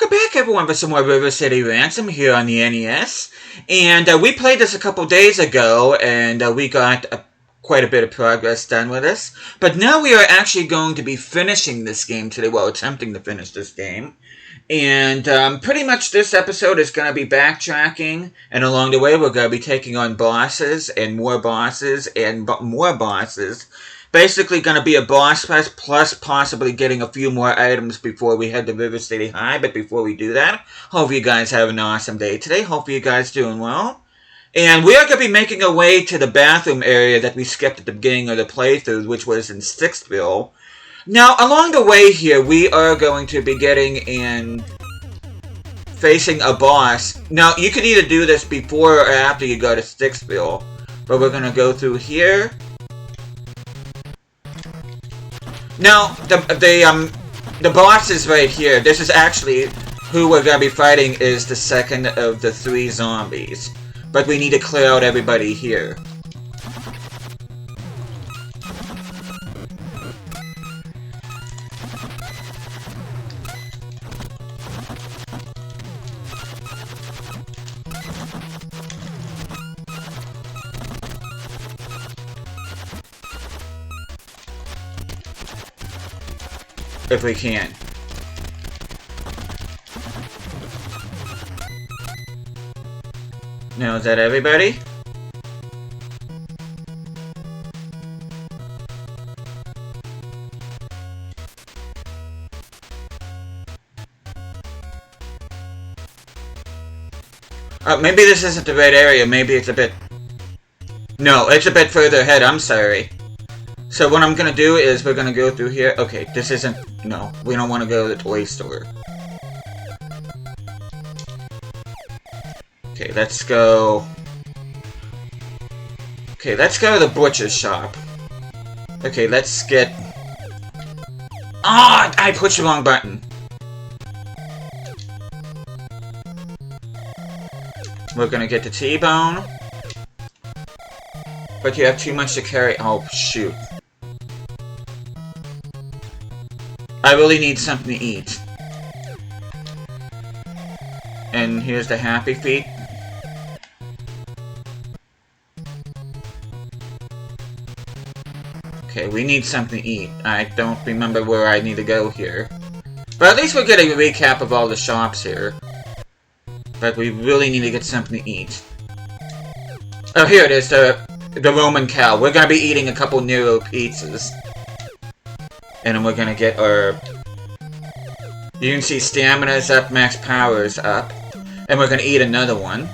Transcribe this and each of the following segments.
welcome back everyone for some more River City Ransom here on the NES. And we played this a couple days ago, and we got quite a bit of progress done with this. But now we are actually going to be finishing this game today, well, attempting to finish this game. And pretty much this episode is going to be backtracking, and along the way we're going to be taking on bosses, and more bosses, and more bosses. Basically going to be a boss fight, plus possibly getting a few more items before we head to River City High. But before we do that, hope you guys have an awesome day today. Hope you guys doing well. And we are going to be making our way to the bathroom area that we skipped at the beginning of the playthrough, which was in Sticksville. Now, along the way here, we are going to be getting in facing a boss. Now, you can either do this before or after you go to Sticksville. But we're going to go through here. Now, the boss is right here. This is actually who we're going to be fighting is the second of the 3 zombies. But we need to clear out everybody here. If we can. Now, is that everybody? Maybe this isn't the right area. Maybe it's a bit... No, it's a bit further ahead. I'm sorry. So what I'm gonna do is we're gonna go through here. Okay, this isn't... No, we don't want to go to the toy store. Okay, let's go... Okay, let's go to the butcher's shop. Okay, let's get... Ah! I pushed the wrong button. We're gonna get the T-bone. But you have too much to carry. Oh, shoot. I really need something to eat. And here's the happy feet. Okay, we need something to eat. I don't remember where I need to go here. But at least we're getting a recap of all the shops here. But we really need to get something to eat. Oh, here it is, the Roman cow. We're gonna be eating a couple Nero pizzas. And then we're gonna get our... You can see stamina's up, max power's up. And we're gonna eat another one.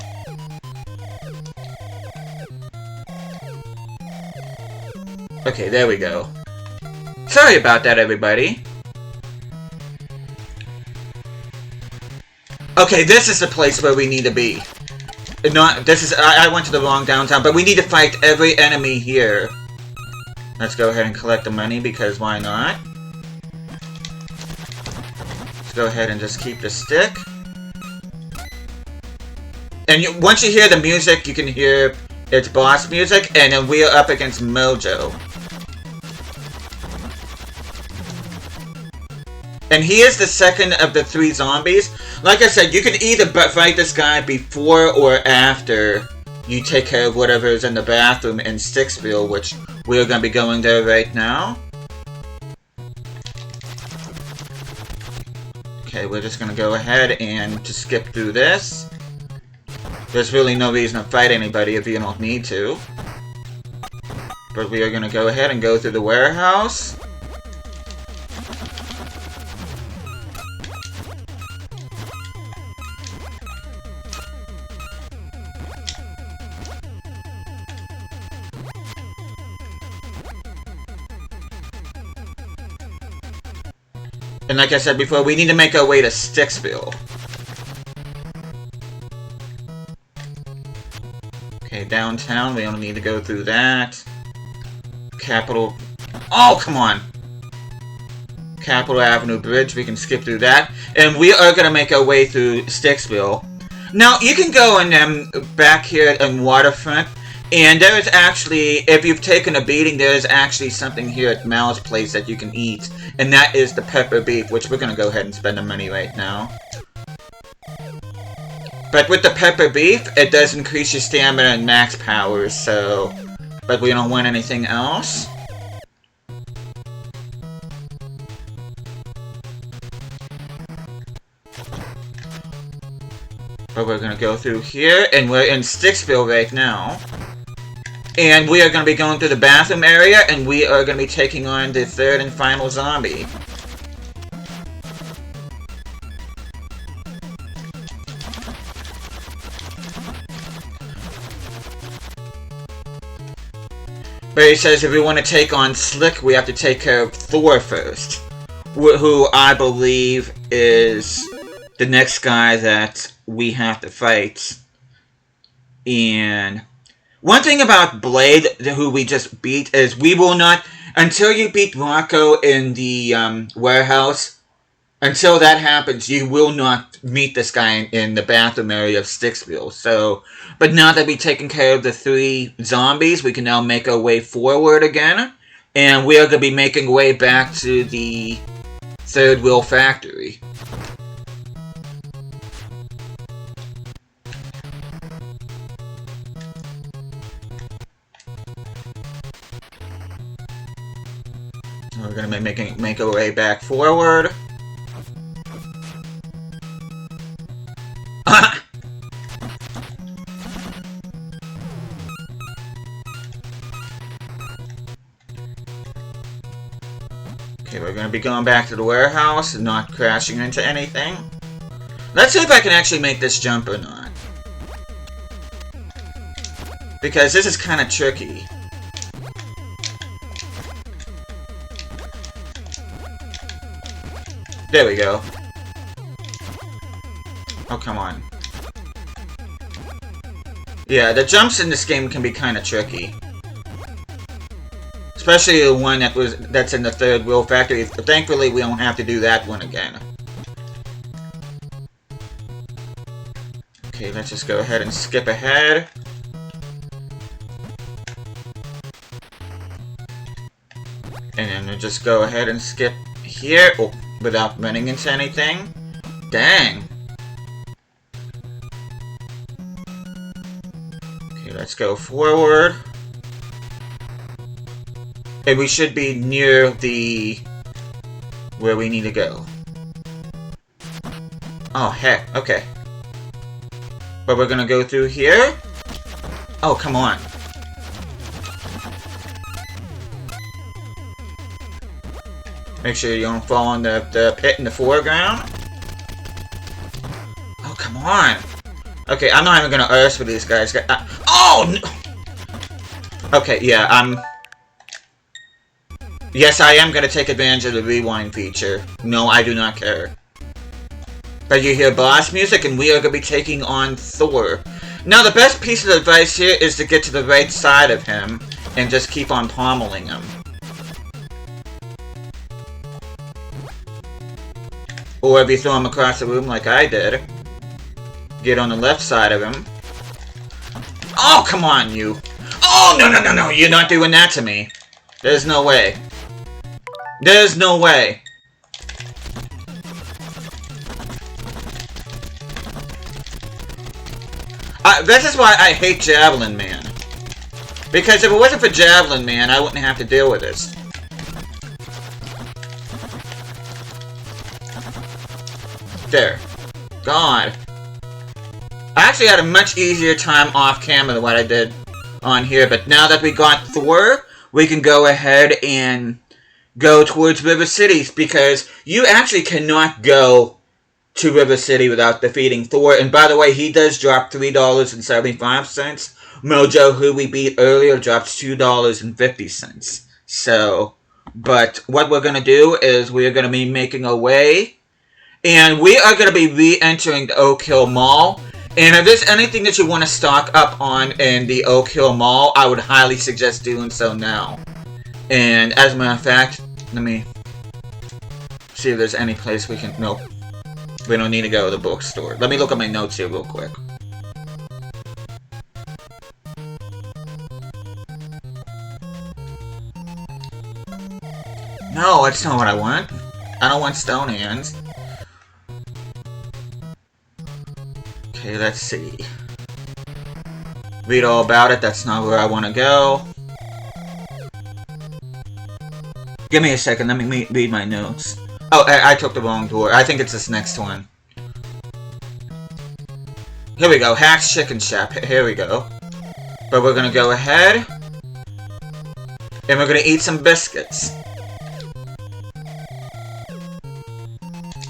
Okay, there we go. Sorry about that, everybody. Okay, this is the place where we need to be. I went to the wrong downtown, but we need to fight every enemy here. Let's go ahead and collect the money, because why not? Let's go ahead and just keep the stick. And once you hear the music, you can hear it's boss music, and then we are up against Mojo. And he is the second of the 3 zombies. Like I said, you can either fight this guy before or after you take care of whatever is in the bathroom in Sticksville, which we're going to be going there right now. Okay, we're just going to go ahead and just skip through this. There's really no reason to fight anybody if you don't need to. But we are going to go ahead and go through the warehouse. And like I said before, we need to make our way to Sticksville. Okay, downtown, we only need to go through that. Capitol... Oh, come on! Capitol Avenue Bridge, we can skip through that. And we are going to make our way through Sticksville. Now, you can go and back here in Waterfront. And there is actually, if you've taken a beating, there is actually something here at Mal's place that you can eat. And that is the pepper beef, which we're going to go ahead and spend the money right now. But with the pepper beef, it does increase your stamina and max powers, so... But we don't want anything else. But we're gonna go through here, and we're in Sticksville right now. And we are gonna be going through the bathroom area, and we are gonna be taking on the third and final zombie. But he says if we want to take on Slick, we have to take care of Thor first. Who I believe is the next guy that we have to fight. And one thing about Blade, who we just beat, is we will not, until you beat Rocco in the warehouse, until that happens, you will not meet this guy in the bathroom area of Sticksville. So, but now that we've taken care of the 3 zombies, we can now make our way forward again. And we are going to be making our way back to the Third Wheel Factory. We're going to be make our way back forward. Okay, we're going to be going back to the warehouse and not crashing into anything. Let's see if I can actually make this jump or not. Because this is kind of tricky. There we go. Oh, come on. Yeah, the jumps in this game can be kind of tricky. Especially the one that's in the Third Wheel Factory. Thankfully, we don't have to do that one again. Okay, let's just go ahead and skip ahead. And then we'll just go ahead and skip here. Oh, without running into anything. Dang. Okay, let's go forward. And we should be near where we need to go. Oh, heck, okay. But we're gonna go through here? Oh, come on. Make sure you don't fall in the pit in the foreground. Oh, come on. Okay, I'm not even gonna urge for these guys. Oh! No. Okay, yeah, Yes, I am going to take advantage of the rewind feature. No, I do not care. But you hear boss music, and we are going to be taking on Thor. Now, the best piece of advice here is to get to the right side of him, and just keep on pommeling him. Or if you throw him across the room like I did, get on the left side of him. Oh, come on, you! Oh, no, no, no, no! You're not doing that to me! There's no way. There's no way. This is why I hate Javelin Man. Because if it wasn't for Javelin Man, I wouldn't have to deal with this. There. God. I actually had a much easier time off camera than what I did on here, but now that we got Thor, we can go ahead and go towards River City, because you actually cannot go to River City without defeating Thor. And by the way, he does drop $3.75. Mojo, who we beat earlier, drops $2.50. So, but what we're going to do is we are going to be making our way, and we are going to be re-entering the Oak Hill Mall. And if there's anything that you want to stock up on in the Oak Hill Mall, I would highly suggest doing so now. And as a matter of fact, let me see if there's any place we can... Nope. We don't need to go to the bookstore. Let me look at my notes here real quick. No, that's not what I want. I don't want stone hands. Okay, let's see. Read all about it, that's not where I want to go. Give me a second, let me read my notes. Oh, I took the wrong door. I think it's this next one. Here we go, Hack's Chicken Shop. Here we go. But we're gonna go ahead. And we're gonna eat some biscuits.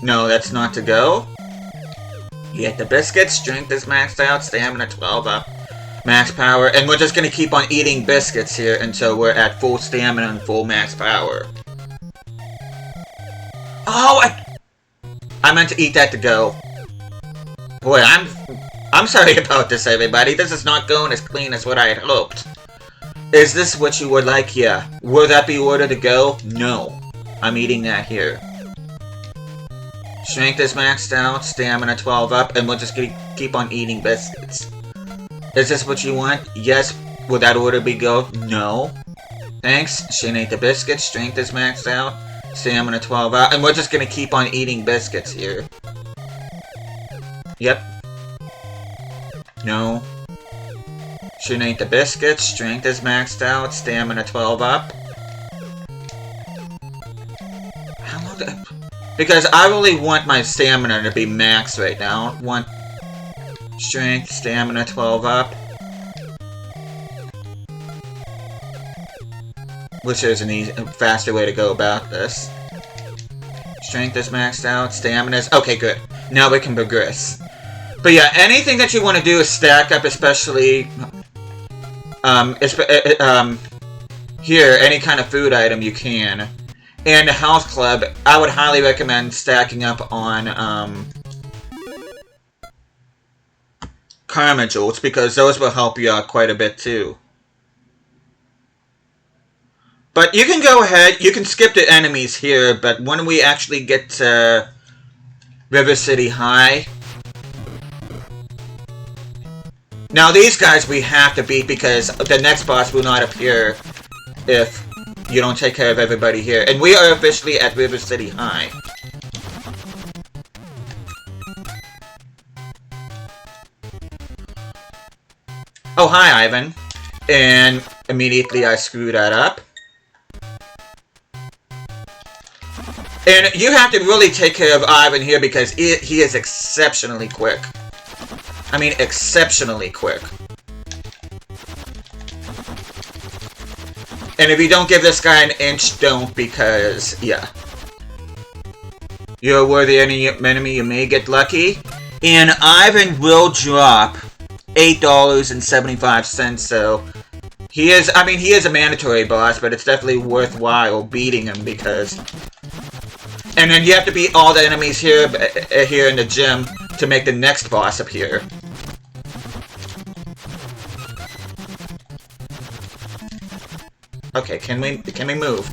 No, that's not to go. Eat the biscuits, strength is maxed out, stamina 12 up. Max power, and we're just gonna keep on eating biscuits here until we're at full stamina and full max power. Oh, I meant to eat that to go. Boy, I'm sorry about this, everybody. This is not going as clean as what I had hoped. Is this what you would like? Yeah. Will that be order to go? No. I'm eating that here. Strength is maxed out, stamina 12 up, and we'll just keep on eating biscuits. Is this what you want? Yes. Would that order be go? No. Thanks. Shin ate the biscuits, strength is maxed out, stamina 12 up, and we're just gonna keep on eating biscuits here. Yep. No. Shouldn't eat the biscuits. Strength is maxed out. Stamina 12 up. How long did because I really want my stamina to be maxed right now. I want strength, stamina 12 up. Which is an easy, faster way to go about this. Strength is maxed out. Stamina is... Okay, good. Now we can progress. But yeah, anything that you want to do is stack up, especially... here, any kind of food item you can. And the Health Club, I would highly recommend stacking up on, Karma Jewels, because those will help you out quite a bit, too. But you can go ahead, you can skip the enemies here, but when we actually get to River City High... Now these guys we have to beat because the next boss will not appear if you don't take care of everybody here. And we are officially at River City High. Oh, hi Ivan. And immediately I screw that up. And you have to really take care of Ivan here because he is exceptionally quick. I mean, exceptionally quick. And if you don't give this guy an inch, don't, because, yeah. You're a worthy enemy, you may get lucky. And Ivan will drop $8.75, so... He is, I mean, he is a mandatory boss, but it's definitely worthwhile beating him, because... And then you have to beat all the enemies here in the gym to make the next boss appear. Okay, can we move?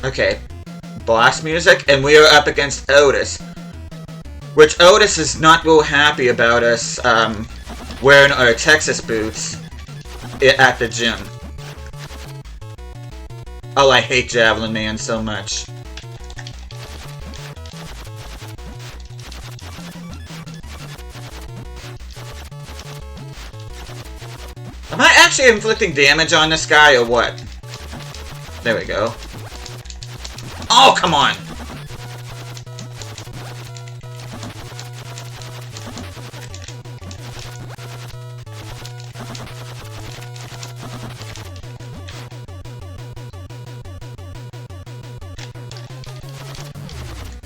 Okay. Boss music, and we are up against Otis. Which Otis is not real happy about us, wearing our Texas boots at the gym. Oh, I hate Javelin Man so much. Am I actually inflicting damage on this guy, or what? There we go. Oh, come on!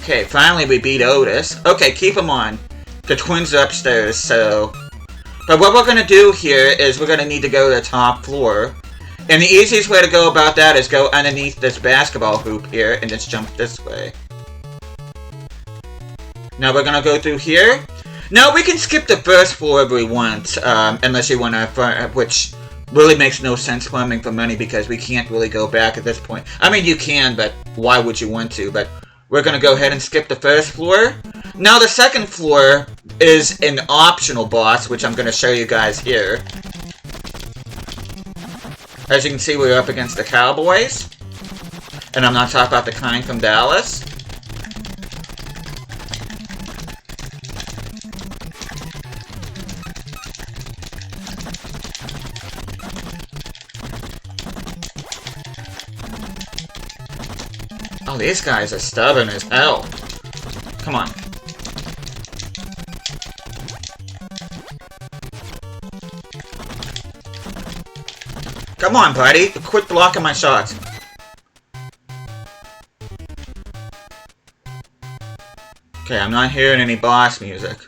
Okay, finally we beat Otis. Okay, keep him on. The twins are upstairs, so... But what we're gonna do here is we're gonna need to go to the top floor. And the easiest way to go about that is go underneath this basketball hoop here and just jump this way. Now we're gonna go through here. Now we can skip the first floor if we want, unless you wanna, which really makes no sense farming for money because we can't really go back at this point. I mean, you can, but why would you want to? But we're gonna go ahead and skip the first floor. Now the second floor is an optional boss, which I'm gonna show you guys here. As you can see, we're up against the Cowboys. And I'm not talking about the kind from Dallas. Oh, these guys are stubborn as hell. Come on. Come on, buddy. Quit blocking my shots. Okay, I'm not hearing any boss music.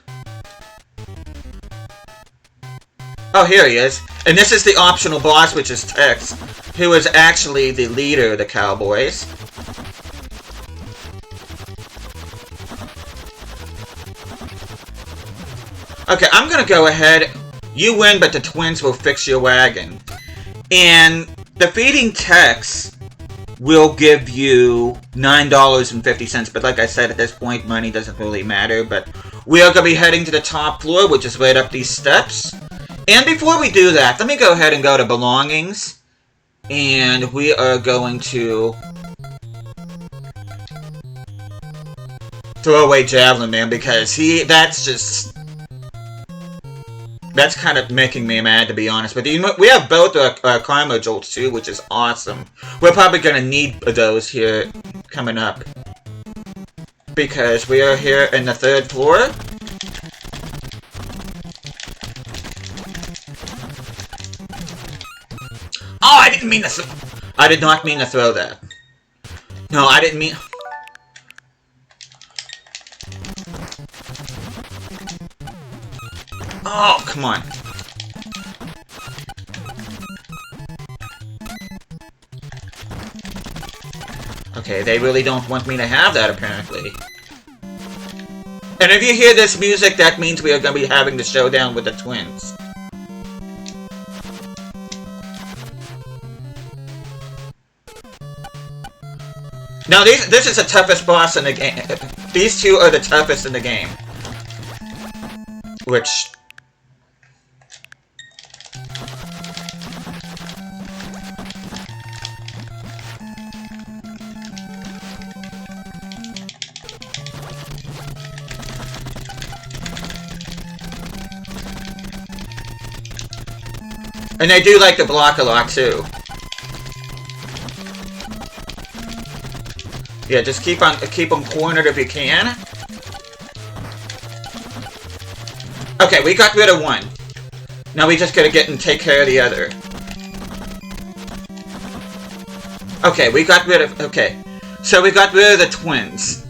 Oh, here he is. And this is the optional boss, which is Tex, who is actually the leader of the Cowboys. Okay, I'm gonna go ahead. You win, but the twins will fix your wagon. And defeating Tex will give you $9.50, but like I said, at this point, money doesn't really matter, but we are going to be heading to the top floor, which is right up these steps. And before we do that, let me go ahead and go to belongings, and we are going to throw away Javelin Man, because that's kind of making me mad, to be honest with you. We have both our Karma Jolts, too, which is awesome. We're probably going to need those here coming up. Because we are here in the 3rd floor. Oh, I didn't mean to I did not mean to throw that. No, I didn't mean... Oh, come on. Okay, they really don't want me to have that, apparently. And if you hear this music, that means we are going to be having the showdown with the twins. Now, this is the toughest boss in the game. These two are the toughest in the game. Which... And they do like to block a lot, too. Yeah, just keep them cornered if you can. Okay, we got rid of one. Now we just gotta get and take care of the other. Okay, we got rid of... Okay. So we got rid of the twins.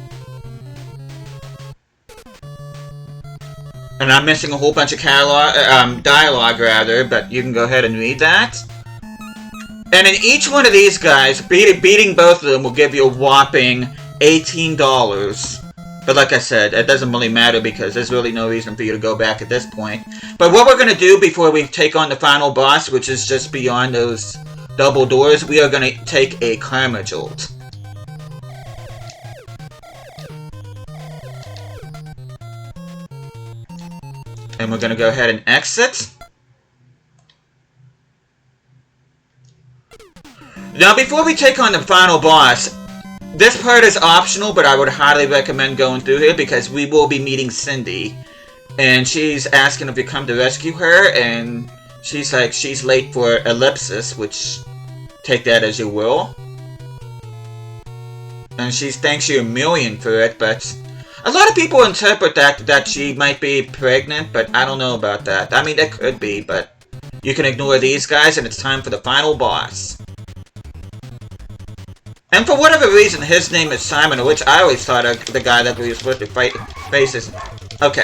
And I'm missing a whole bunch of dialogue, rather, but you can go ahead and read that. And in each one of these guys, beating both of them will give you a whopping $18. But like I said, it doesn't really matter because there's really no reason for you to go back at this point. But what we're going to do before we take on the final boss, which is just beyond those double doors, we are going to take a Karma Jolt. And we're going to go ahead and exit. Now, before we take on the final boss, this part is optional, but I would highly recommend going through here because we will be meeting Cindy. And she's asking if you come to rescue her, and she's like, she's late for ellipsis, which, take that as you will. And she thanks you a million for it, but a lot of people interpret that she might be pregnant, but I don't know about that. I mean, that could be, but you can ignore these guys, and it's time for the final boss. And for whatever reason, his name is Simon, which I always thought the guy that we were supposed to face is... Okay,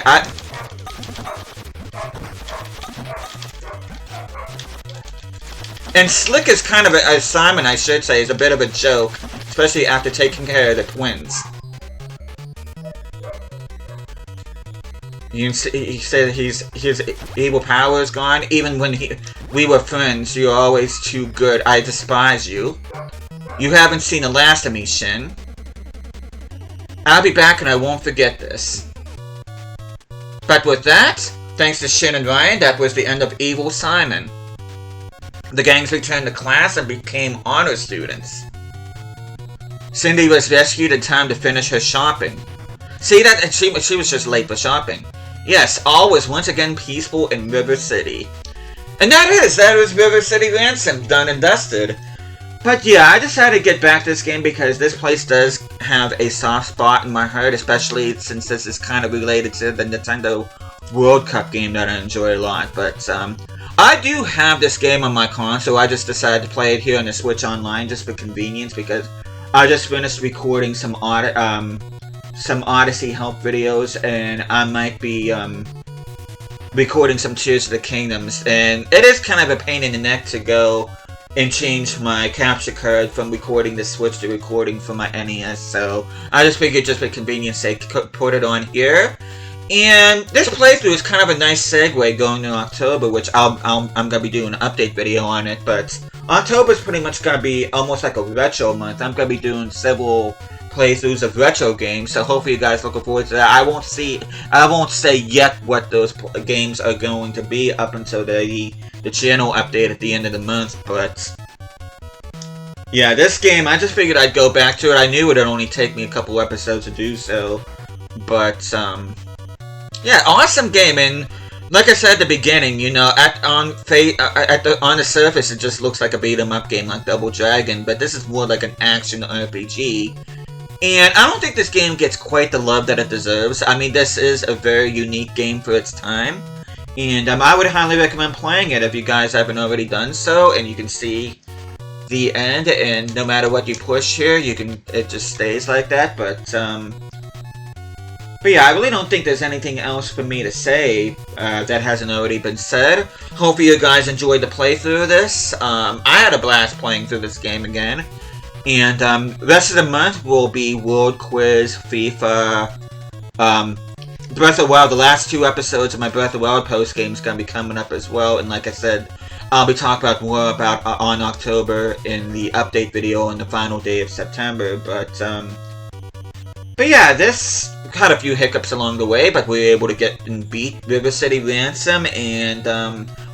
And Slick is kind of a Simon, I should say, is a bit of a joke, especially after taking care of the twins. You see, he said his evil power is gone. Even when we were friends, you're always too good. I despise you. You haven't seen the last of me, Shin. I'll be back and I won't forget this. But with that, thanks to Shin and Ryan, that was the end of Evil Simon. The gangs returned to class and became honor students. Cindy was rescued in time to finish her shopping. See that? She was just late for shopping. Yes, all was once again peaceful in River City. And that is River City Ransom, done and dusted. But yeah, I decided to get back to this game because this place does have a soft spot in my heart, especially since this is kind of related to the Nintendo World Cup game that I enjoy a lot. But I do have this game on my console. I just decided to play it here on the Switch Online just for convenience because I just finished recording some Odyssey help videos, and I might be recording some Tears of the Kingdoms, and it is kind of a pain in the neck to go and change my capture card from recording the Switch to recording from my NES, so I just figured just for convenience sake put it on here. And this playthrough is kind of a nice segue going to October, which I'm gonna be doing an update video on it, but October is pretty much gonna be almost like a retro month. I'm gonna be doing several playthroughs of retro games, so hopefully you guys looking forward to that. I won't say yet what those games are going to be up until the channel update at the end of the month, but yeah, this game, I just figured I'd go back to it. I knew it would only take me a couple episodes to do so, but yeah, awesome game, and like I said at the beginning, you know, on the surface it just looks like a beat 'em up game like Double Dragon, but this is more like an action RPG. And I don't think this game gets quite the love that it deserves. I mean, this is a very unique game for its time. And I would highly recommend playing it if you guys haven't already done so. And you can see the end, and no matter what you push here, it just stays like that. But yeah, I really don't think there's anything else for me to say that hasn't already been said. Hopefully you guys enjoyed the playthrough of this. I had a blast playing through this game again. And the rest of the month will be World Quiz, FIFA, Breath of the Wild. The last 2 episodes of my Breath of the Wild post game is going to be coming up as well. And like I said, I'll be talking about more about on October in the update video on the final day of September. But yeah, this had a few hiccups along the way, but we were able to get and beat River City Ransom. And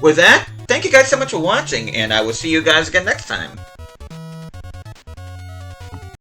with that, thank you guys so much for watching, and I will see you guys again next time.